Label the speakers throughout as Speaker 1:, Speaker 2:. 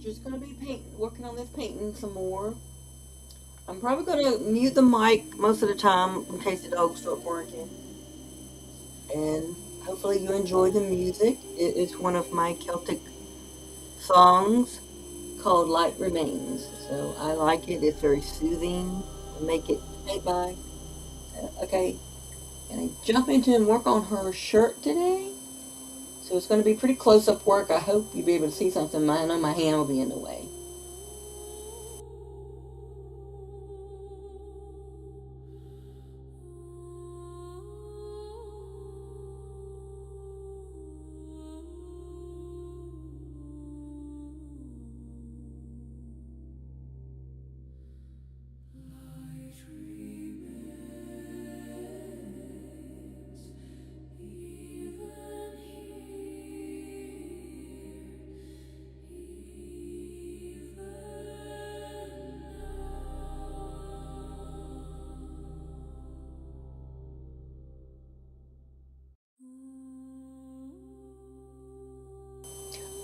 Speaker 1: Just gonna be working on this painting some more. I'm probably gonna mute the mic most of the time in case the dogs start barking. And hopefully you enjoy the music. It is one of my Celtic songs called Light Remains. So I like it. It's very soothing. Make it made by. Okay, and I jump into and work on her shirt today. So it's going to be pretty close up work. I hope you'll be able to see something. I know my hand will be in the way.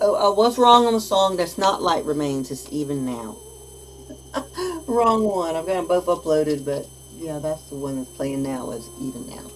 Speaker 1: Oh, I was wrong on the song. That's not Light Remains. It's Even Now. Wrong one. I've got them both uploaded, but yeah, that's the one that's playing now. Is Even Now.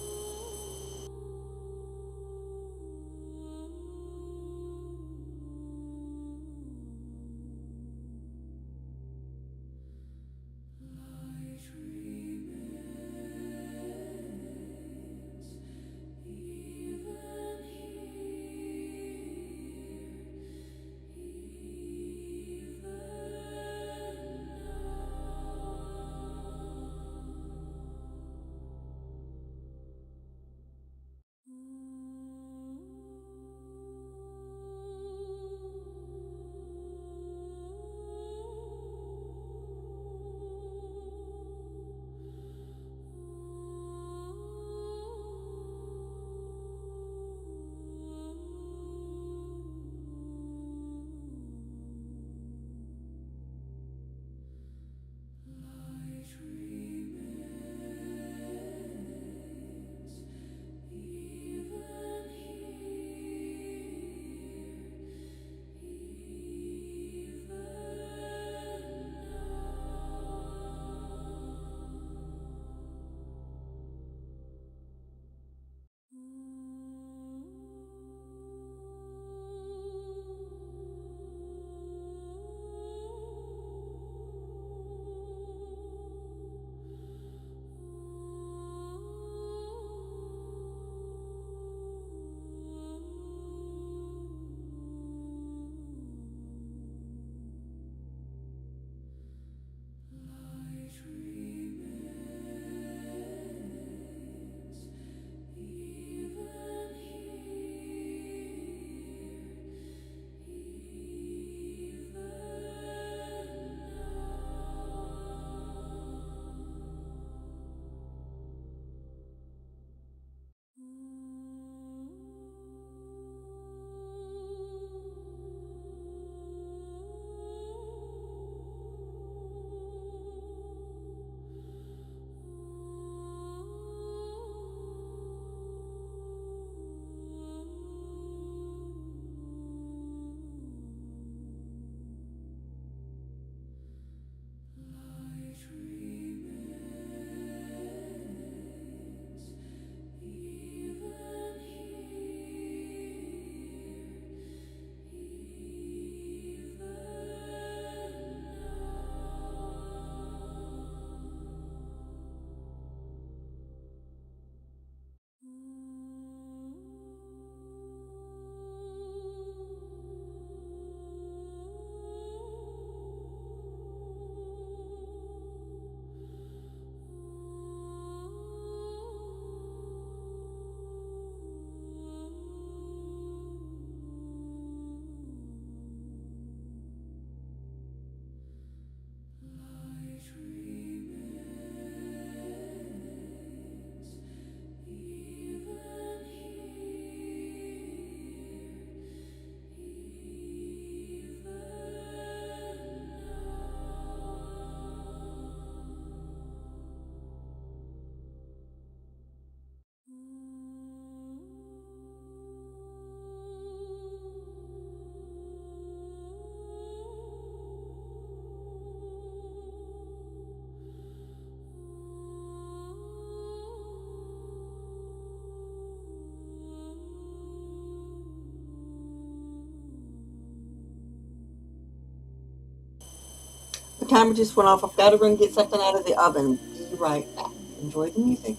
Speaker 1: The timer just went off. I've got to run and get something out of the oven. Be right back. Enjoy the music.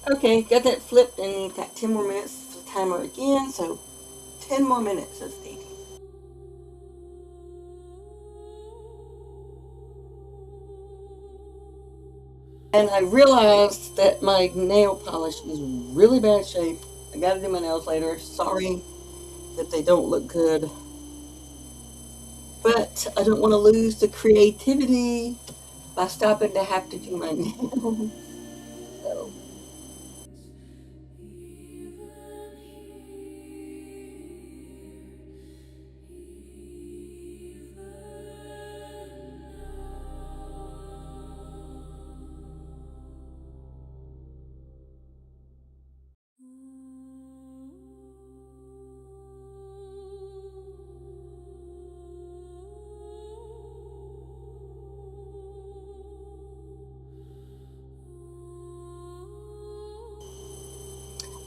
Speaker 1: Okay, got that flipped and got 10 more minutes for the timer again. So 10 more minutes of dating. And I realized that my nail polish is really bad shape. I gotta do my nails later. Sorry that they don't look good. But I don't want to lose the creativity by stopping to have to do my nails. So,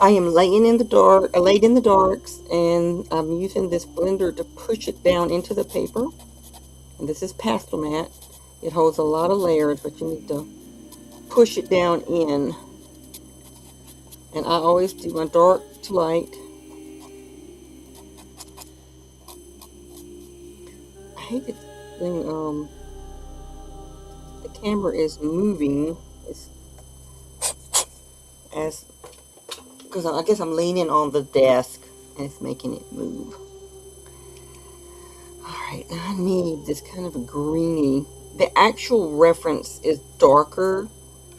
Speaker 1: I am laying in the dark, laid in the darks, and I'm using this blender to push it down into the paper. And this is Pastelmat. It holds a lot of layers, but you need to push it down in. And I always do my dark to light. I hate this thing. The camera is moving. It's as because I guess I'm leaning on the desk and it's making it move. Alright, I need this kind of a greeny. The actual reference is darker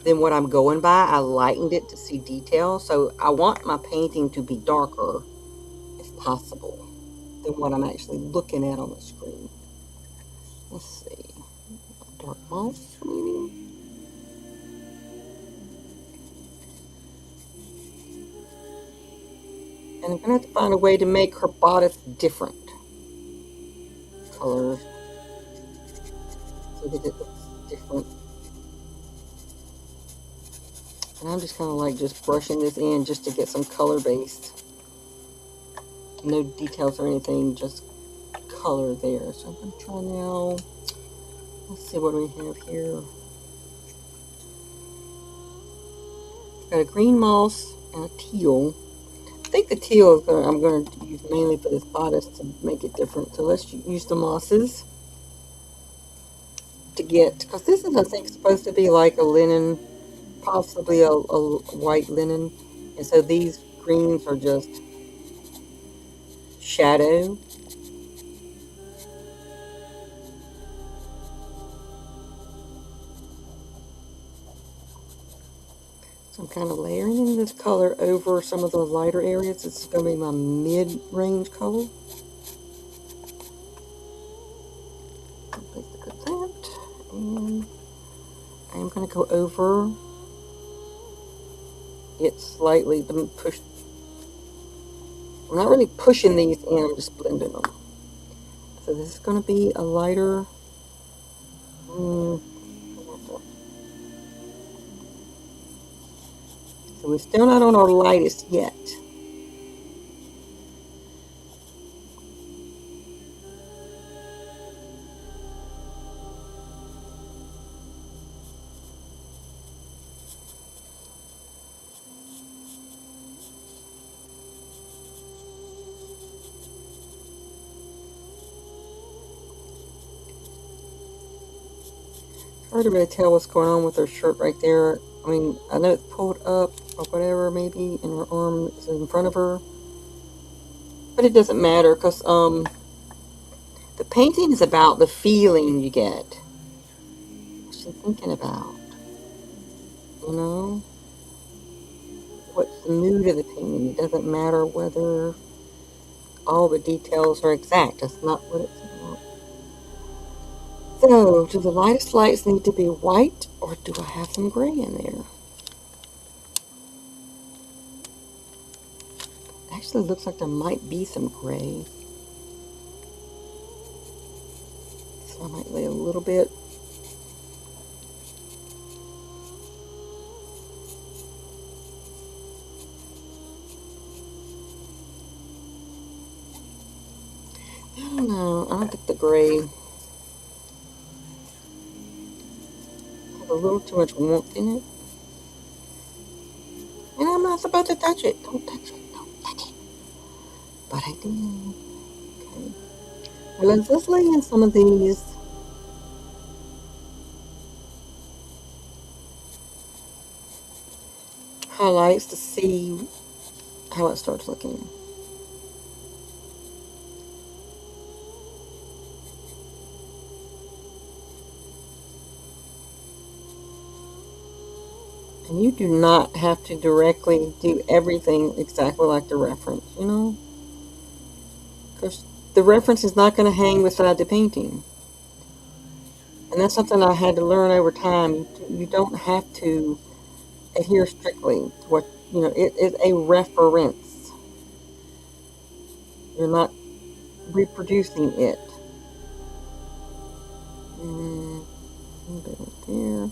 Speaker 1: than what I'm going by. I lightened it to see detail, so I want my painting to be darker, if possible, than what I'm actually looking at on the screen. Let's see. Dark moss, maybe? And I'm going to have to find a way to make her bodice different colors so that it looks different. And I'm just kind of like just brushing this in just to get some color based. No details or anything, just color there. So I'm going to try now. Let's see what we have here. Got a green moss and a teal. I think the teal is I'm going to use mainly for this bodice to make it different. So let's use the mosses to get, because this is, I think, supposed to be like a linen, possibly a white linen. And so these greens are just shadow. So I'm kind of layering in this color over some of the lighter areas. It's going to be my mid-range color. Place to put that. And I going to go over it slightly to push. I'm not really pushing these in, I'm just blending them. So this is going to be a lighter. So we're still not on our lightest yet. Hard to really tell what's going on with her shirt right there. I mean, I know it's pulled up or whatever, maybe, and her arm is in front of her. But it doesn't matter because the painting is about the feeling you get. What's she thinking about? You know? What's the mood of the painting? It doesn't matter whether all the details are exact. That's not what it's about. So, do the lightest lights need to be white, or do I have some gray in there? Actually, looks like there might be some gray. So I might lay a little bit. I don't know. I don't think the gray has a little too much warmth in it. And I'm not supposed to touch it. Don't touch it. Don't touch it. But I do. Okay. Well, let's just lay in some of these. Highlights to see how it starts looking. And you do not have to directly do everything exactly like the reference, you know? Because the reference is not going to hang beside the painting. And that's something I had to learn over time. You don't have to adhere strictly to what, you know, it is a reference. You're not reproducing it. A little bit right there.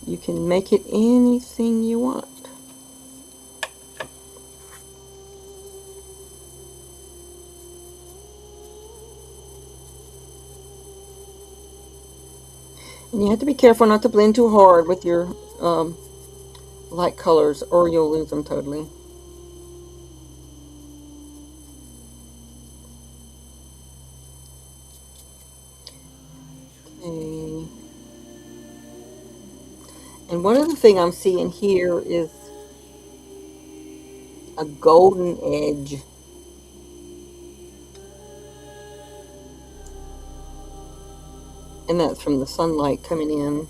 Speaker 1: You can make it anything you want. And you have to be careful not to blend too hard with your light colors, or you'll lose them totally. Okay. And one other thing I'm seeing here is a golden edge. And that's from the sunlight coming in.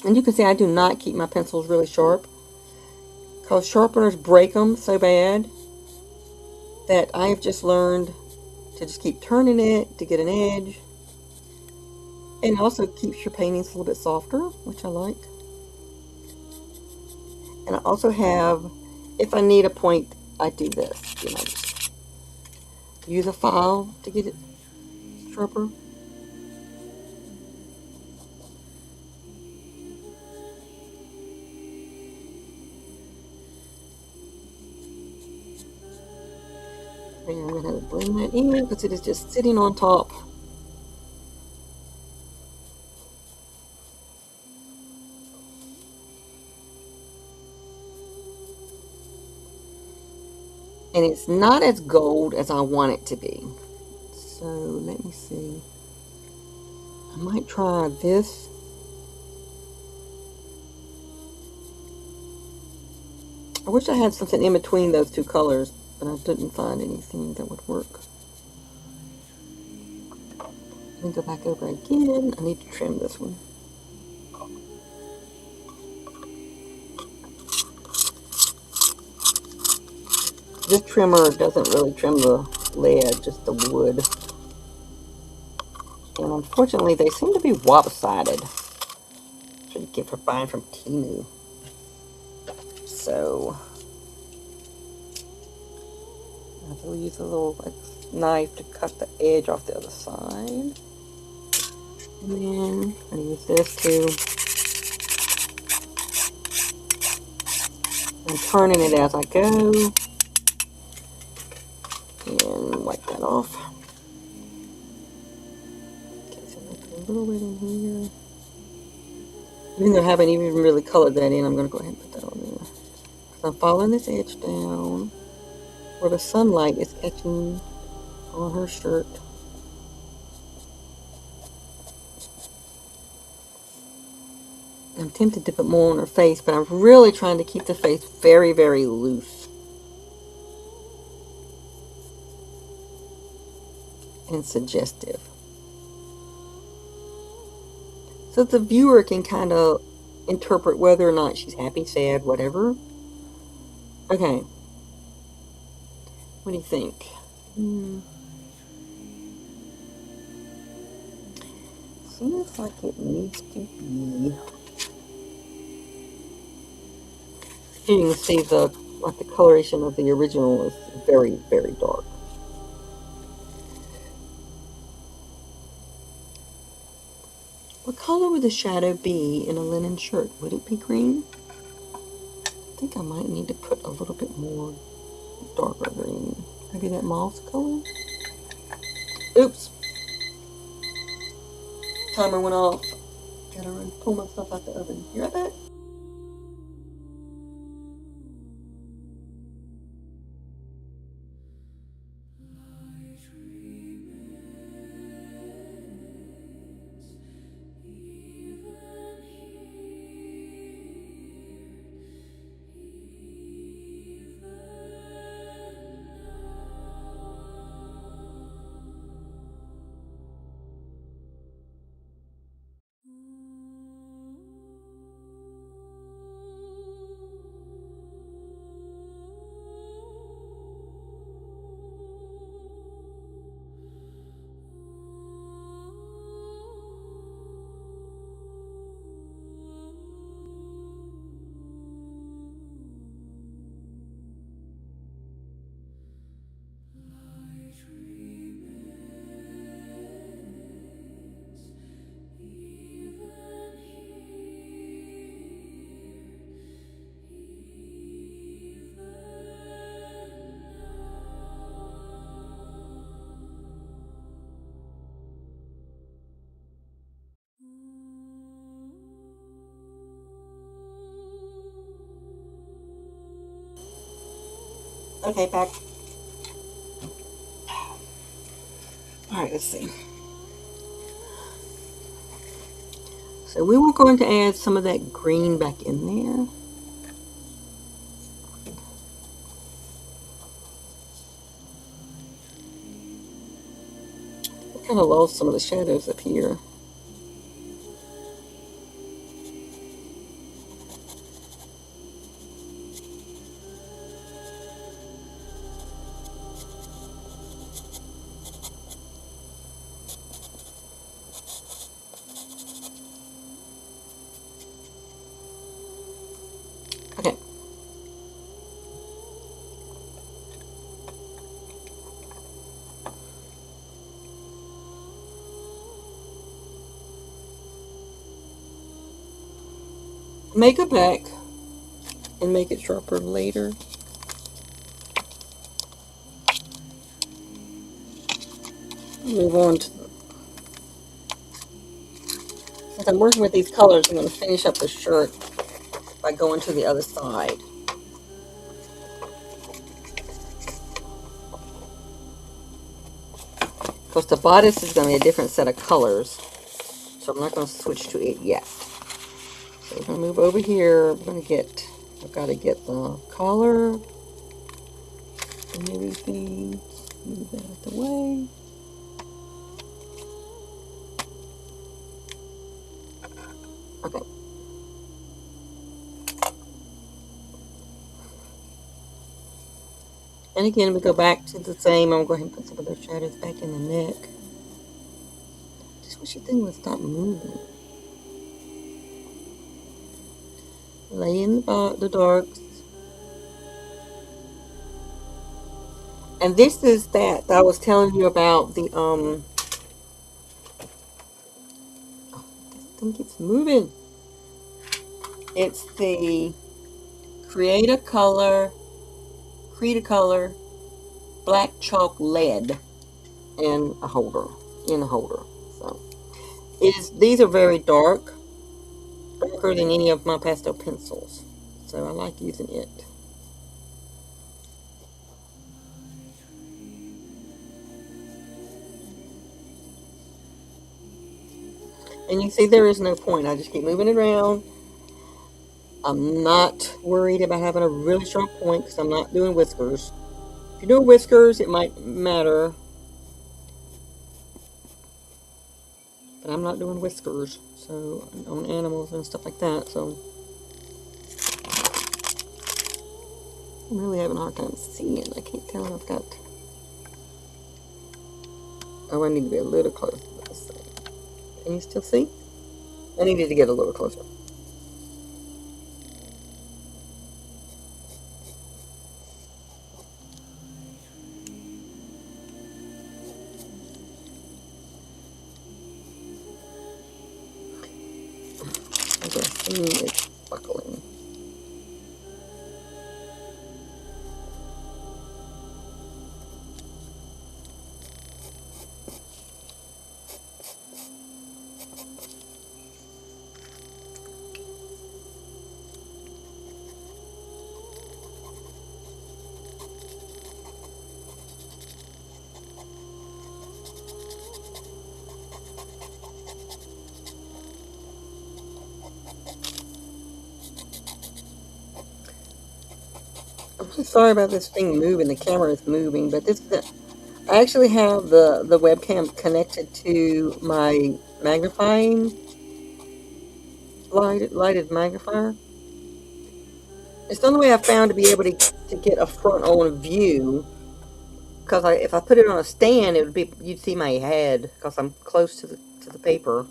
Speaker 1: And you can see I do not keep my pencils really sharp, because sharpeners break them so bad that I've just learned to just keep turning it to get an edge. And also keeps your paintings a little bit softer, which I like. And I also have, if I need a point, I do this. You know, just use a file to get it sharper. And I'm going to blend that in because it is just sitting on top. And it's not as gold as I want it to be. So let me see. I might try this. I wish I had something in between those two colors, but I didn't find anything that would work. Let me go back over again. I need to trim this one. This trimmer doesn't really trim the lead, just the wood. And unfortunately, they seem to be lopsided. That's what you get for buying from Temu. So I have to use a little knife to cut the edge off the other side. And then I use this too. I'm turning it as I go. And wipe that off. Okay, so I'm going to put a little bit in here. Even though I haven't even really colored that in, I'm going to go ahead and put that on there. So I'm following this edge down where the sunlight is catching on her shirt. I'm tempted to put more on her face, but I'm really trying to keep the face very, very loose and suggestive. So the viewer can kind of interpret whether or not she's happy, sad, whatever. Okay. What do you think? Seems like it needs to be. You can see the coloration of the original is very, very dark. What color would the shadow be in a linen shirt? Would it be green? I think I might need to put a little bit more darker green. Maybe that moss color? Oops. Timer went off. Gotta run, pull myself out the oven. You right back? Okay, back. Alright, let's see. So we were going to add some of that green back in there. I kind of lost some of the shadows up here. Okay. Make it back and make it sharper later. Move on to, since I'm working with these colors, I'm going to finish up the shirt by going to the other side. Because the bodice is going to be a different set of colors, so I'm not going to switch to it yet. So we're going to move over here. I've got to get the collar and everything. Move that out the way. Okay. And again, we go back to the same. I'm going to put some of those shadows back in the neck to just wish the thing would stop moving. Lay in the darks. And this is that I was telling you about the this thing keeps moving. It's the Cretacolor black chalk lead in a holder. So these are very darker than any of my pastel pencils. So I like using it. And you see there is no point. I just keep moving it around. I'm not worried about having a really sharp point because I'm not doing whiskers. If you're doing whiskers, it might matter. But I'm not doing whiskers, so on animals and stuff like that. So I'm really having a hard time seeing. I can't tell if I've got. Oh, I need to be a little closer to this thing. Can you still see? I needed to get a little closer. I guess it's buckling. I'm really sorry about this thing moving. The camera is moving, but I actually have the webcam connected to my magnifying lighted magnifier. It's the only way I found to be able to get a front on view. Because if I put it on a stand, it would be you'd see my head because I'm close to the paper.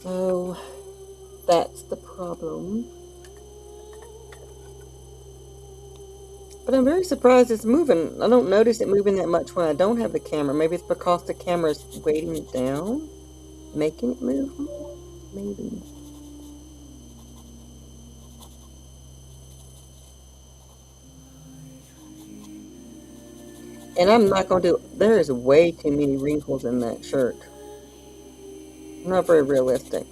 Speaker 1: So that's the problem. But I'm very surprised it's moving. I don't notice it moving that much when I don't have the camera. Maybe it's because the camera is weighting it down, making it move more. Maybe. And I'm not going to do. There is way too many wrinkles in that shirt. Not very realistic.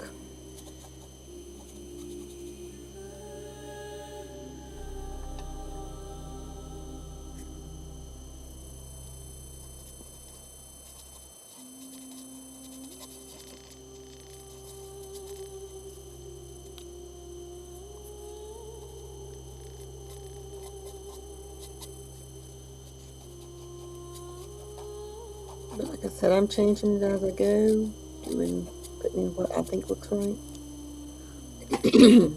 Speaker 1: But like I said, I'm changing it as I go, putting in what I think looks right. See.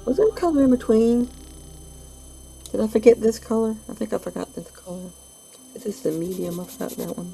Speaker 1: Was there a color in between? Did I forget this color? I think I forgot this color. Is this the medium? I forgot that one.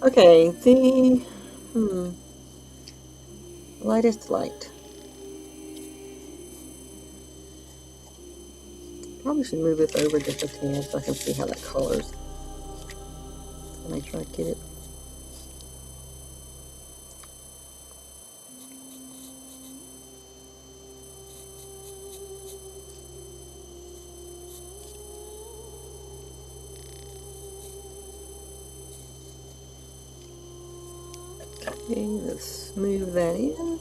Speaker 1: Okay, the lightest light. Probably should move this over just a tad so I can see how that colors. Make sure I get it. Okay, let's move that in.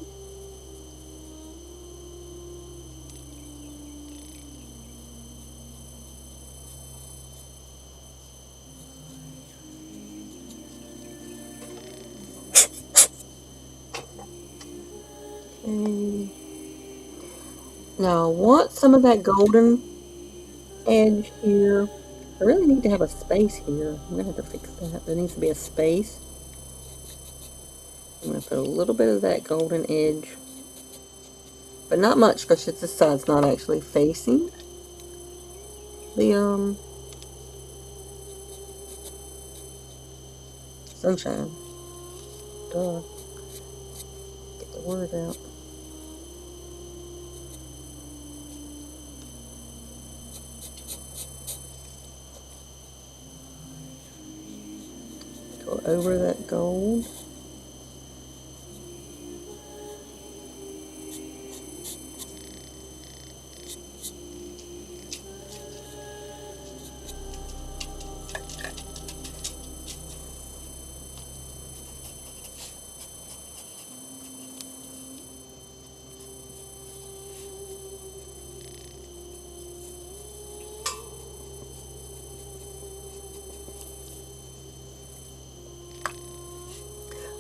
Speaker 1: Okay. Now I want some of that golden edge here. I really need to have a space here. I'm gonna have to fix that. There needs to be a space. I'm gonna put a little bit of that golden edge, but not much because this side's not actually facing the sunshine. Duh. Get the word out. Go over that gold.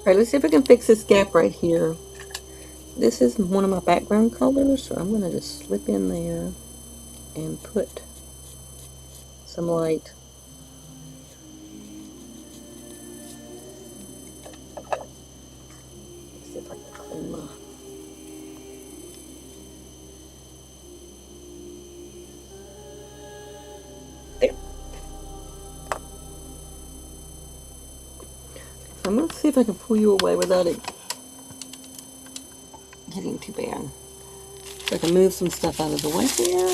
Speaker 1: Alright, let's see if we can fix this gap right here. This is one of my background colors, so I'm going to just slip in there and put some light. Let's see if I can clean my... There. I'm going to see if I can pull you away without it getting too bad. So I can move some stuff out of the way here.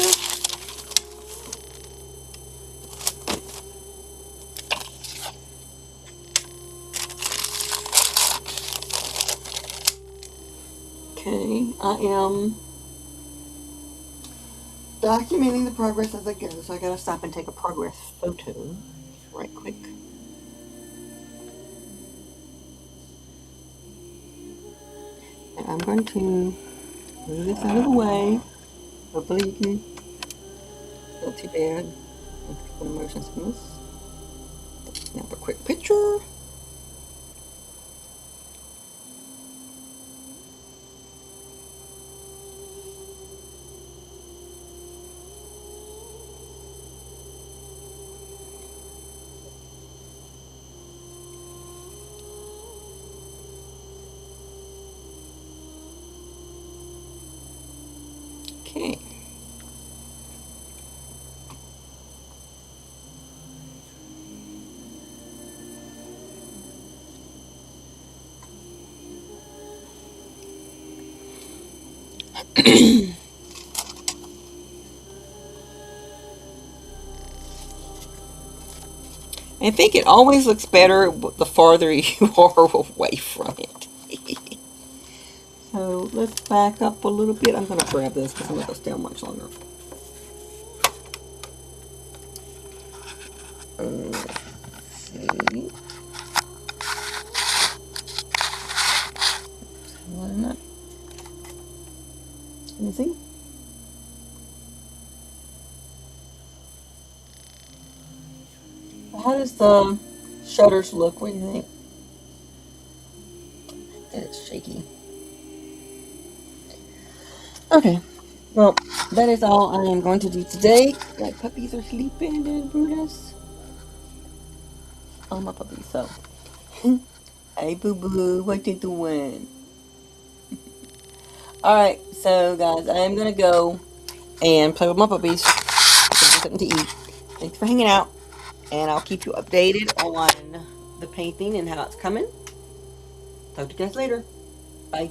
Speaker 1: Okay, I am documenting the progress as I go, so I gotta stop and take a progress photo right quick. And I'm going to move this out of the way. Hopefully you can, not too bad. Put emotions in this. Snap a quick picture. Okay. I think it always looks better the farther you are away from it. So let's back up a little bit. I'm going to grab this because I'm not going to stay on much longer. See. Line up. Can you see? How does the shutters look? What do you think? It's shaky. Okay. Well, that is all I am going to do today. My puppies are sleeping, did Brutus? All my puppies, so. Hey, boo boo, what you doing? Alright, so guys, I am gonna go and play with my puppies. Give them something to eat. Thanks for hanging out, and I'll keep you updated on the painting and how it's coming. Talk to you guys later. Bye.